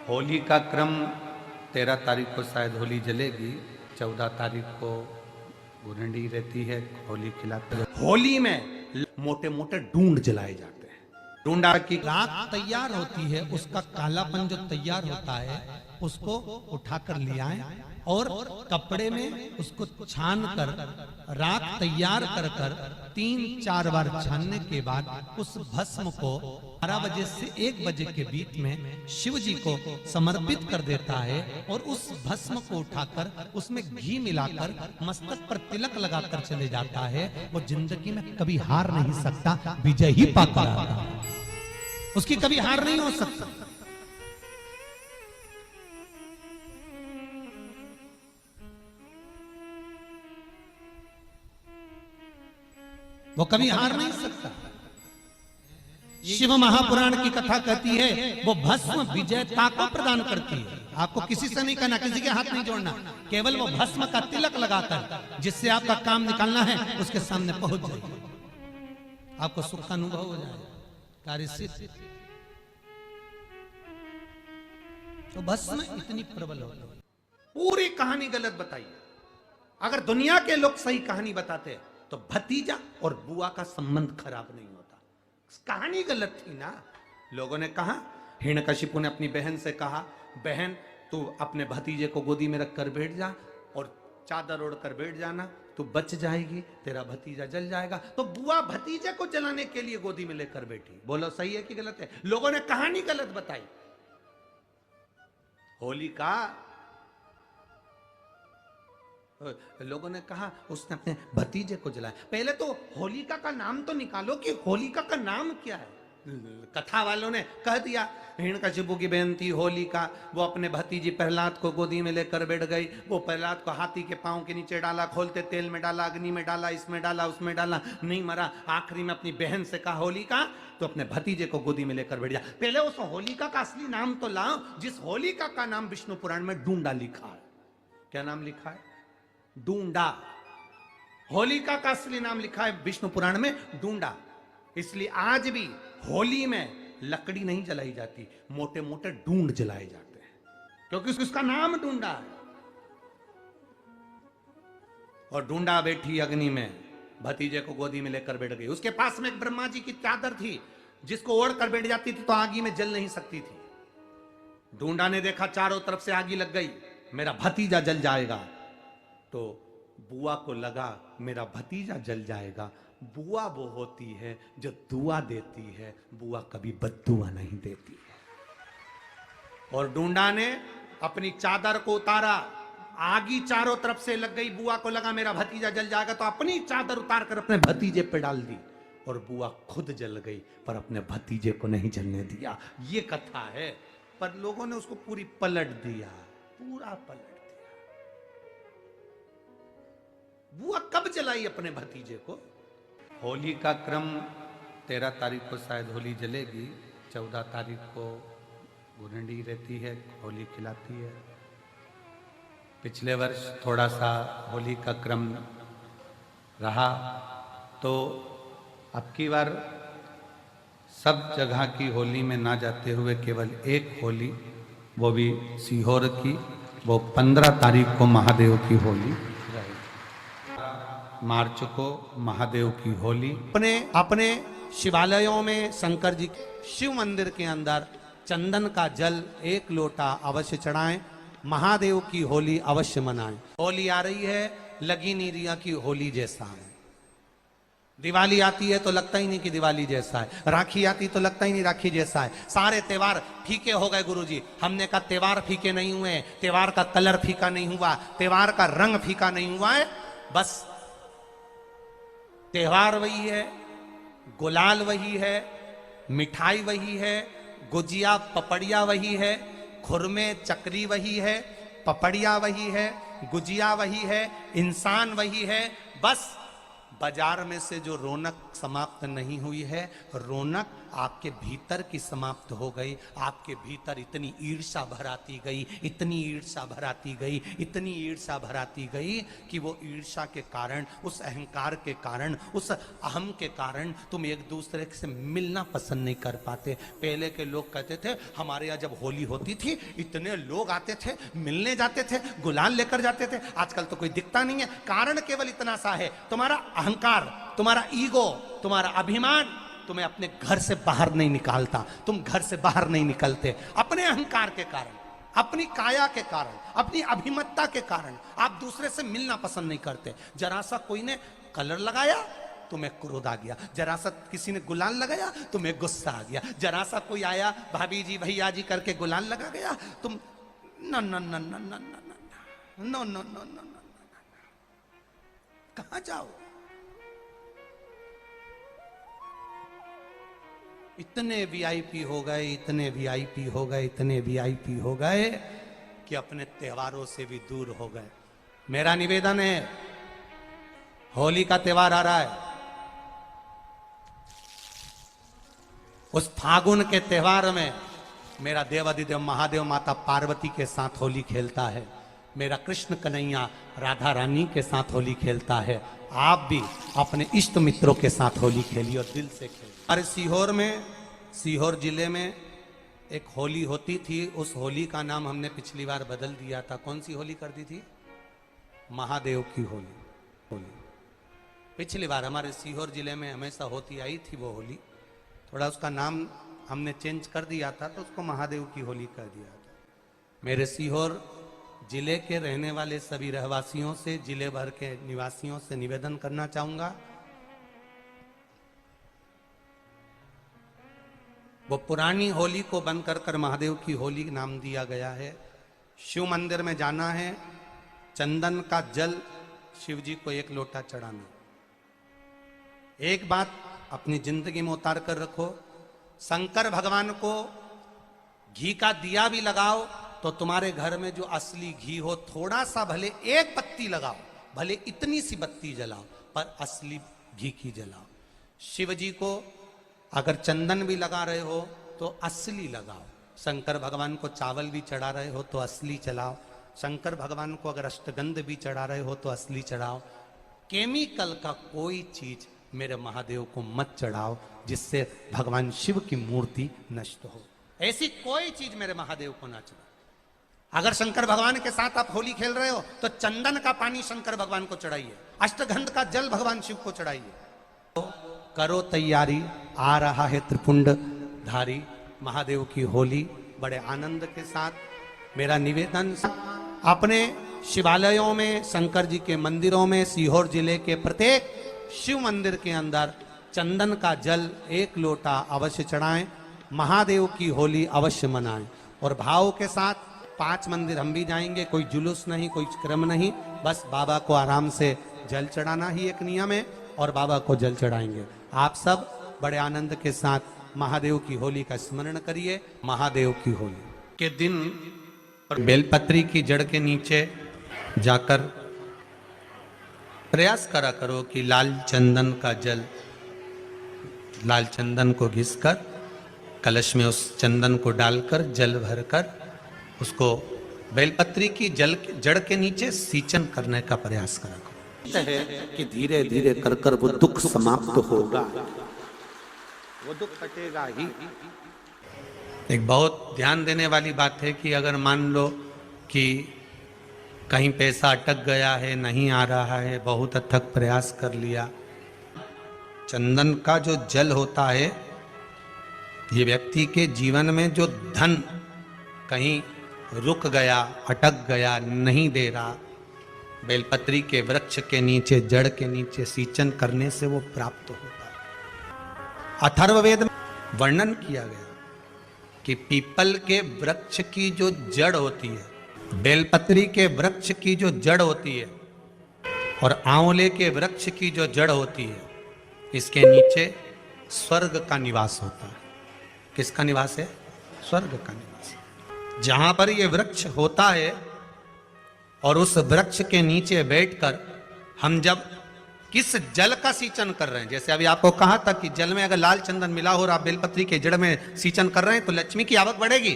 होली का क्रम 13 तारीख को शायद होली जलेगी, 14 तारीख को गुरंडी रहती है, होली खिलाते हैं। होली में मोटे मोटे डूंड जलाए जाते हैं। डूंडा की राख तैयार होती है, उसका कालापन जो तैयार होता है उसको उठाकर ले आए और कपड़े में उसको छान कर राख तैयार कर कर 3-4 बार छानने के बाद उस भस्म को 12 बजे से 1 बजे के बीच में शिव जी को समर्पित कर देता है और उस भस्म को उठाकर उसमें घी मिलाकर मस्तक पर तिलक लगाकर चले जाता है। वो जिंदगी में कभी हार नहीं सकता, विजय ही पाकर आता है, उसकी कभी हार नहीं हो सकता। वो कभी हार नहीं सकता। शिव महापुराण की कथा कहती है वो भस्म विजयता को प्रदान करती है। आपको किसी से नहीं करना, किसी के हाथ नहीं जोड़ना, केवल वो भस्म का तिलक लगाकर जिससे आपका काम निकालना है उसके सामने पहुंच जाइए, आपको सुख का अनुभव हो जाएगा, कार्य सिद्ध। तो भस्म इतनी प्रबल हो गई। पूरी कहानी गलत बताई। अगर दुनिया के लोग सही कहानी बताते तो भतीजा और बुआ का संबंध खराब नहीं होता। कहानी गलत थी ना। लोगों ने कहा, हिरण्यकशिपु ने अपनी बहन से कहा, बहन तू अपने भतीजे को गोदी में रखकर बैठ जा और चादर ओढ़कर बैठ जाना, तू बच जाएगी, तेरा भतीजा जल जाएगा। तो बुआ भतीजे को जलाने के लिए गोदी में लेकर बैठी। बोलो सही है कि गलत है? लोगों ने कहानी गलत बताई। होली का लोगों ने कहा उसने अपने भतीजे को जलाया। पहले तो होलिका का नाम तो निकालो कि होलिका का नाम क्या है। कथा वालों ने कह दिया हिरण्यकशिपु की बहन थी होलिका, वो अपने भतीजी प्रहलाद को गोदी में लेकर बैठ गई। वो प्रहलाद को हाथी के पांव के नीचे डाला, खोलते तेल में डाला, अग्नि में डाला, इसमें डाला, उसमें डाला, नहीं मरा। आखिरी में अपनी बहन से कहा होलिका तो अपने भतीजे को गोदी में लेकर बैठ जा। पहले उस होलिका का असली नाम तो लाओ, जिस होलिका का नाम विष्णु पुराण में डूंडा लिखा है। क्या नाम लिखा है? डूंडा। होलिका का असली नाम लिखा है विष्णु पुराण में डूंडा। इसलिए आज भी होली में लकड़ी नहीं जलाई जाती, मोटे मोटे डूंड जलाए जाते हैं, क्योंकि उसका नाम डूंडा है। और डूंडा बैठी अग्नि में, भतीजे को गोदी में लेकर बैठ गई। उसके पास में एक ब्रह्मा जी की चादर थी, जिसको ओढ़ कर बैठ जाती थी तो आगी में जल नहीं सकती थी। डूंडा ने देखा चारों तरफ से आगी लग गई, मेरा भतीजा जल जाएगा। तो बुआ को लगा मेरा भतीजा जल जाएगा। बुआ वो होती है जो दुआ देती है, बुआ कभी बद्दुआ नहीं देती है। और डूंडा ने अपनी चादर को उतारा, आगी चारों तरफ से लग गई। बुआ को लगा मेरा भतीजा जल जाएगा, तो अपनी चादर उतार कर अपने भतीजे पे डाल दी और बुआ खुद जल गई, पर अपने भतीजे को नहीं जलने दिया। ये कथा है, पर लोगों ने उसको पूरी पलट दिया, पूरा पलट दिया। बुआ कब जलाई अपने भतीजे को? होली का क्रम 13 तारीख को शायद होली जलेगी, 14 तारीख को गुरंडी रहती है, होली खिलाती है। पिछले वर्ष थोड़ा सा होली का क्रम रहा, तो अब की बार सब जगह की होली में ना जाते हुए केवल एक होली, वो भी सीहोर की, वो 15 तारीख को महादेव की होली, मार्च को महादेव की होली। अपने शिवालयों में शंकर जी शिव मंदिर के अंदर चंदन का जल 1 लोटा अवश्य चढ़ाएं। महादेव की होली अवश्य मनाएं। होली आ रही है, लगी नहीं रिया की होली जैसा है। दिवाली आती है तो लगता ही नहीं कि दिवाली जैसा है। राखी आती तो लगता ही नहीं राखी जैसा है। सारे त्योहार फीके हो गए गुरुजी। हमने कहा त्योहार फीके नहीं हुए, त्योहार का कलर फीका नहीं हुआ, त्योहार का रंग फीका नहीं हुआ है। बस त्योहार वही है, गुलाल वही है, मिठाई वही है, गुजिया पपड़िया वही है, खुरमे चकरी वही है, पपड़िया वही है, गुजिया वही है, इंसान वही है। बस बाजार में से जो रौनक समाप्त नहीं हुई है, रौनक आपके भीतर की समाप्त हो गई। आपके भीतर इतनी ईर्ष्या भराती गई, इतनी ईर्ष्या भराती गई, इतनी ईर्ष्या भराती गई कि वो ईर्ष्या के कारण, उस अहंकार के कारण, उस अहम के कारण तुम एक दूसरे से मिलना पसंद नहीं कर पाते। पहले के लोग कहते थे हमारे यहाँ जब होली होती थी इतने लोग आते थे, मिलने जाते थे, गुलाल लेकर जाते थे। आजकल तो कोई दिखता नहीं है। कारण केवल इतना सा है, तुम्हारा अहंकार, तुम्हारा ईगो, तुम्हारा अभिमान तुम्हें अपने घर से बाहर नहीं निकालता। तुम घर से बाहर नहीं निकलते अपने अहंकार के कारण, अपनी काया के कारण, अपनी अभिमतता के कारण आप दूसरे से मिलना पसंद नहीं करते। जरा सा कोई ने कलर लगाया तुम्हें क्रोध आ गया, जरा सा किसी ने गुलाल लगाया तुम्हें गुस्सा आ गया, जरा सा कोई आया भाभी जी भैया जी करके गुलाल लगा गया, तुम न न न न न न न न न कहां जाओ। इतने वीआईपी हो गए, इतने वीआईपी हो गए, इतने वीआईपी हो गए कि अपने त्योहारों से भी दूर हो गए। मेरा निवेदन है, होली का त्योहार आ रहा है, उस फागुन के त्योहार में मेरा देवाधिदेव महादेव माता पार्वती के साथ होली खेलता है, मेरा कृष्ण कन्हैया राधा रानी के साथ होली खेलता है। आप भी अपने इष्ट मित्रों के साथ होली खेलिए और दिल से खेलिए। अरे सीहोर में, सीहोर जिले में एक होली होती थी, उस होली का नाम हमने पिछली बार बदल दिया था। कौन सी होली कर दी थी? महादेव की होली। पिछली बार हमारे सीहोर जिले में हमेशा होती आई थी वो होली, थोड़ा उसका नाम हमने चेंज कर दिया था तो उसको महादेव की होली कर दिया था। मेरे सीहोर जिले के रहने वाले सभी रहवासियों से, जिले भर के निवासियों से निवेदन करना चाहूंगा, वो पुरानी होली को बंद कर महादेव की होली नाम दिया गया है। शिव मंदिर में जाना है, चंदन का जल शिव जी को 1 लोटा चढ़ाना। एक बात अपनी जिंदगी में उतार कर रखो, शंकर भगवान को घी का दिया भी लगाओ तो तुम्हारे घर में जो असली घी हो, थोड़ा सा भले 1 पत्ती लगाओ, भले इतनी सी बत्ती जलाओ, पर असली घी की जलाओ। शिव जी को अगर चंदन भी लगा रहे हो तो असली लगाओ। शंकर भगवान को चावल भी चढ़ा रहे हो तो असली चढ़ाओ। शंकर भगवान को अगर अष्टगंध भी चढ़ा रहे हो तो असली चढ़ाओ। केमिकल का कोई चीज मेरे महादेव को मत चढ़ाओ जिससे भगवान शिव की मूर्ति नष्ट हो। ऐसी कोई चीज मेरे महादेव को ना चढ़ाओ। अगर शंकर भगवान के साथ आप होली खेल रहे हो तो चंदन का पानी शंकर भगवान को चढ़ाइए, अष्टगंध का जल भगवान शिव को चढ़ाइए। तो करो तैयारी, आ रहा है त्रिपुंड धारी महादेव की होली। बड़े आनंद के साथ मेरा निवेदन, अपने शिवालयों में, शंकर जी के मंदिरों में, सीहोर जिले के प्रत्येक शिव मंदिर के अंदर चंदन का जल 1 लोटा अवश्य चढ़ाएं, महादेव की होली अवश्य मनाएं। और भाव के साथ 5 मंदिर हम भी जाएंगे, कोई जुलूस नहीं, कोई क्रम नहीं, बस बाबा को आराम से जल चढ़ाना ही एक नियम है और बाबा को जल चढ़ाएंगे। आप सब बड़े आनंद के साथ महादेव की होली का स्मरण करिए। महादेव की होली के दिन बेलपत्री की जड़ के नीचे जाकर प्रयास करा करो कि लाल चंदन का जल, लाल चंदन को घिसकर कलश में उस चंदन को डालकर जल भरकर उसको बेलपत्री की जड़ के नीचे सींचन करने का प्रयास करा करो। है कि धीरे धीरे कर कर वो दुख समाप्त होगा, वो दुख कटेगा ही। एक बहुत ध्यान देने वाली बात है कि अगर मान लो कि कहीं पैसा अटक गया है, नहीं आ रहा है, बहुत अथक प्रयास कर लिया, चंदन का जो जल होता है ये व्यक्ति के जीवन में जो धन कहीं रुक गया, अटक गया, नहीं दे रहा, बेलपत्री के वृक्ष के नीचे, जड़ के नीचे सींचन करने से वो प्राप्त होता है। अथर्ववेद में वर्णन किया गया कि पीपल के वृक्ष की जो जड़ होती है, बेलपत्री के वृक्ष की जो जड़ होती है और आंवले के वृक्ष की जो जड़ होती है, इसके नीचे स्वर्ग का निवास होता है। किसका निवास है? स्वर्ग का निवास। जहां पर ये वृक्ष होता है और उस वृक्ष के नीचे बैठकर हम जब किस जल का सींचन कर रहे हैं। जैसे अभी आपको कहा था कि जल में अगर लाल चंदन मिला हो और आप बेलपत्री के जड़ में सींचन कर रहे हैं तो लक्ष्मी की आवक बढ़ेगी।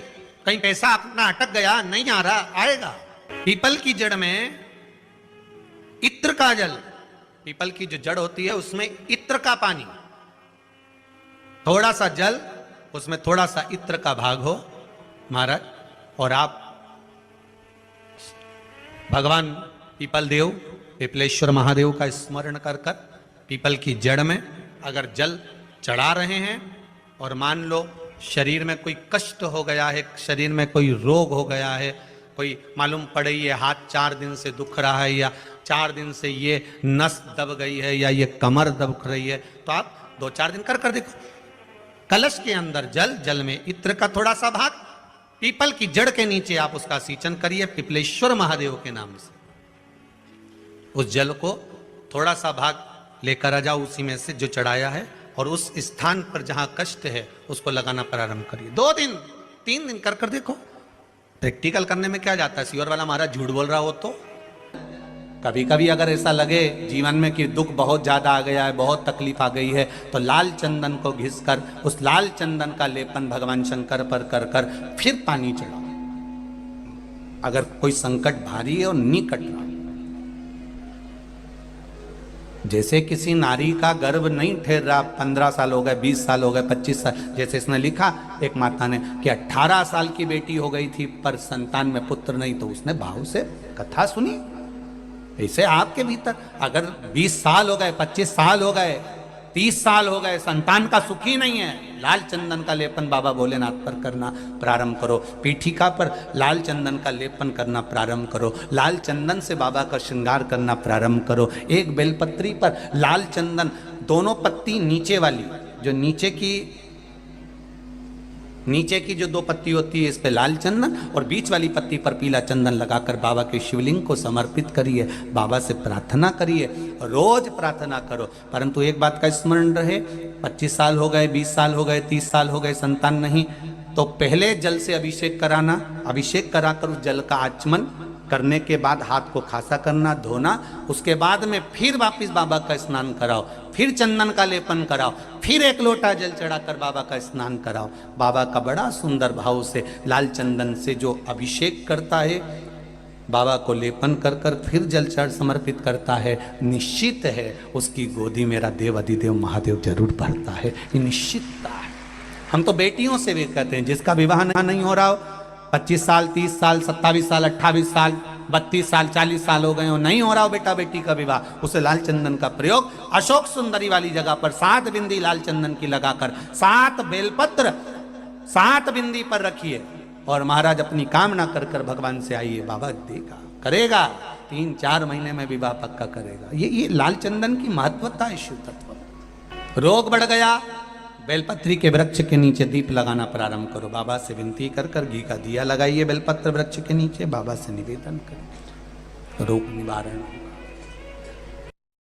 कहीं पैसा अपना अटक गया, नहीं आ रहा, आएगा। पीपल की जड़ में इत्र का जल, पीपल की जो जड़ होती है उसमें इत्र का पानी, थोड़ा सा जल उसमें थोड़ा सा इत्र का भाग हो महाराज, और आप भगवान पीपल देव, पीपलेश्वर महादेव का स्मरण कर कर पीपल की जड़ में अगर जल चढ़ा रहे हैं और मान लो शरीर में कोई कष्ट हो गया है, शरीर में कोई रोग हो गया है, कोई मालूम पड़े ये हाथ 4 दिन से दुख रहा है या 4 दिन से ये नस दब गई है या ये कमर दब रही है, तो आप 2-4 दिन कर देखो। कलश के अंदर जल, जल में इत्र का थोड़ा सा भाग, पीपल की जड़ के नीचे आप उसका सींचन करिए पिपलेश्वर महादेव के नाम से। उस जल को थोड़ा सा भाग लेकर आ जाओ उसी में से जो चढ़ाया है, और उस स्थान पर जहां कष्ट है उसको लगाना प्रारंभ करिए। 2 दिन 3 दिन कर देखो। प्रैक्टिकल करने में क्या जाता है, सियोर वाला महाराज झूठ बोल रहा हो तो। कभी कभी अगर ऐसा लगे जीवन में कि दुख बहुत ज्यादा आ गया है, बहुत तकलीफ आ गई है, तो लाल चंदन को घिसकर उस लाल चंदन का लेपन भगवान शंकर पर कर कर फिर पानी चढ़ाओ। अगर कोई संकट भारी है और निकट रहा, जैसे किसी नारी का गर्भ नहीं ठहर रहा, 15 साल हो गए, 20 साल हो गए, 25 साल, जैसे इसने लिखा एक माता ने कि 18 साल की बेटी हो गई थी पर संतान में पुत्र नहीं, तो उसने भाव से कथा सुनी। ऐसे आपके भीतर अगर 20 साल हो गए, 25 साल हो गए, 30 साल हो गए, संतान का सुख ही नहीं है, लाल चंदन का लेपन बाबा भोलेनाथ पर करना प्रारंभ करो। पीठिका पर लाल चंदन का लेपन करना प्रारंभ करो। लाल चंदन से बाबा का श्रृंगार करना प्रारंभ करो। एक बेलपत्री पर लाल चंदन, दोनों पत्ती नीचे वाली, जो नीचे की जो 2 पत्ती होती है इस पे लाल चंदन, और बीच वाली पत्ती पर पीला चंदन लगाकर बाबा के शिवलिंग को समर्पित करिए। बाबा से प्रार्थना करिए, रोज प्रार्थना करो। परंतु एक बात का स्मरण रहे, 25 साल हो गए, 20 साल हो गए, 30 साल हो गए, संतान नहीं, तो पहले जल से अभिषेक कराना, अभिषेक कराकर उस जल का आचमन करने के बाद हाथ को खासा करना, धोना, उसके बाद में फिर वापिस बाबा का स्नान कराओ, फिर चंदन का लेपन कराओ, फिर 1 लोटा जल चढ़ाकर बाबा का स्नान कराओ। बाबा का बड़ा सुंदर भाव से लाल चंदन से जो अभिषेक करता है, बाबा को लेपन कर कर फिर जल चढ़ समर्पित करता है, निश्चित है उसकी गोदी मेरा देव अधिदेव महादेव जरूर भरता है। ये निश्चितता है। हम तो बेटियों से भी कहते हैं, जिसका विवाह नहीं हो रहा हो, 25 साल, 30 साल, 27 साल, 28 साल, 32 साल, 40 साल हो गए हो, नहीं हो रहा हो बेटा बेटी का विवाह, उसे लाल चंदन का प्रयोग अशोक सुंदरी वाली जगह पर 7 बिंदी लाल चंदन की लगाकर 7 बेलपत्र 7 बिंदी पर रखिए, और महाराज अपनी कामना कर कर भगवान से आइए, बाबा देगा, करेगा, 3-4 महीने में विवाह पक्का करेगा। ये लाल चंदन की महत्वता है शिव तत्व। रोग बढ़ गया, बेलपत्री के वृक्ष के नीचे दीप लगाना प्रारंभ करो। बाबा से विनती कर कर घी का दिया लगाइए बेलपत्र वृक्ष के नीचे, बाबा से निवेदन करें, रोग निवारण होगा।